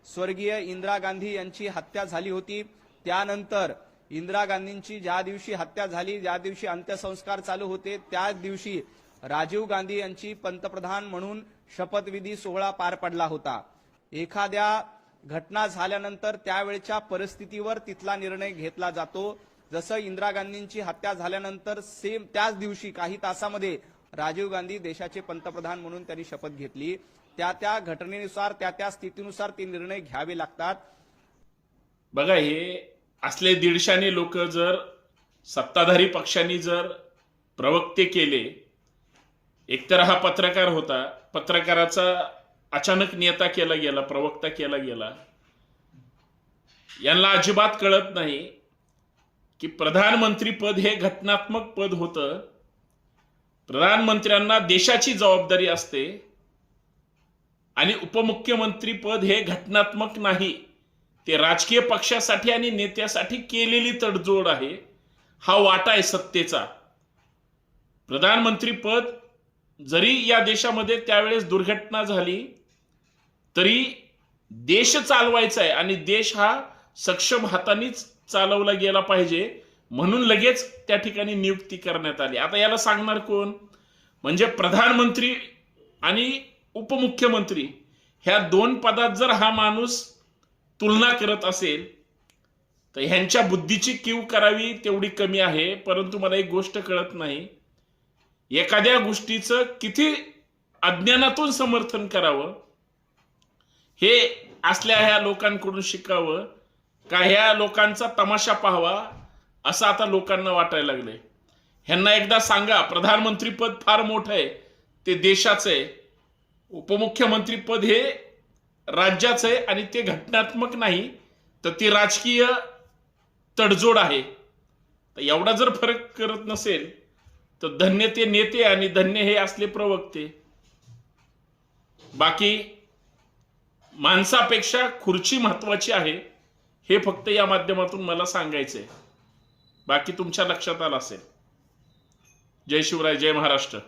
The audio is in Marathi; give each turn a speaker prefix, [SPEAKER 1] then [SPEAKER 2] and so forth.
[SPEAKER 1] स्वर्गीय इंदिरा गांधी यांची हत्या झाली होती। त्यानंतर इंदिरा गांधींची ज्या दिवशी हत्या झाली, ज्या दिवशी अंत्यसंस्कार चालू होते, त्याच दिवशी राजीव गांधी यांची पंतप्रधान म्हणून शपथविधी सोहळा पार पडला होता। एखाद्या घटना झाल्यानंतर त्यावेळच्या परिस्थितीवर तिथला निर्णय घेतला जातो। जसं इंदिरा गांधींची हत्या झाल्यानंतर सेम त्याच दिवशी काही तासामध्ये राजीव गांधी देशाचे पंतप्रधान म्हणून त्यांनी शपथ घेतली। त्या घटनेनुसार त्या स्थितीनुसार ते निर्णय घ्यावे लागतात।
[SPEAKER 2] बघा, हे असले 150 लोक जर सत्ताधारी पक्षांनी जर प्रवक्ते केले, एकतर हा पत्रकार होता, पत्रकाराचा अचानक नेता केला गेला, प्रवक्ता केला गेला, यांना अजिबात कळत नाही की प्रधानमंत्री पद हे घटनात्मक पद होतं। प्रधानमंत्र्यांना देशाची जबाबदारी असते आणि उपमुख्यमंत्री पद हे घटनात्मक नाही, ते राजकीय पक्षासाठी आणि नेत्यासाठी केलेली तडजोड आहे, हा वाटा आहे सत्तेचा। प्रधानमंत्री पद जरी या देशामध्ये त्यावेळेस दुर्घटना झाली तरी देश चालवायचा आहे आणि देश हा सक्षम हातानेच चालवला गेला पाहिजे, म्हणून लगेच त्या ठिकाणी नियुक्ती करण्यात आली। आता याला सांगणार कोण? म्हणजे प्रधानमंत्री आणि उपमुख्यमंत्री ह्या दोन पदात जर हा माणूस तुलना करत असेल तर ह्यांच्या बुद्धीची कीव करावी तेवढी कमी आहे। परंतु मला एक गोष्ट कळत नाही, एखाद्या गोष्टीचं किती अज्ञानातून समर्थन करावं हे असल्या ह्या लोकांकडून शिकावं का ह्या लोकांचा तमाशा पाहावा असं आता लोकांना वाटायला लागलंय। ह्यांना एकदा सांगा, प्रधानमंत्री पद फार मोठं आहे, ते देशाचं आहे, उपमुख्यमंत्री पद हे राज्याचं आहे आणि ते घटनात्मक नाही तर ती राजकीय तडजोड आहे। तर एवढा जर फरक करत नसेल तर धन्य ते नेते आणि धन्य हे असले प्रवक्ते। बाकी माणसापेक्षा खुर्ची महत्वाची आहे हे फक्त या माध्यमातून मला सांगायचंय। बाकी तुमच्या लक्षात आलं असेल। जय शिवराय, जय महाराष्ट्र।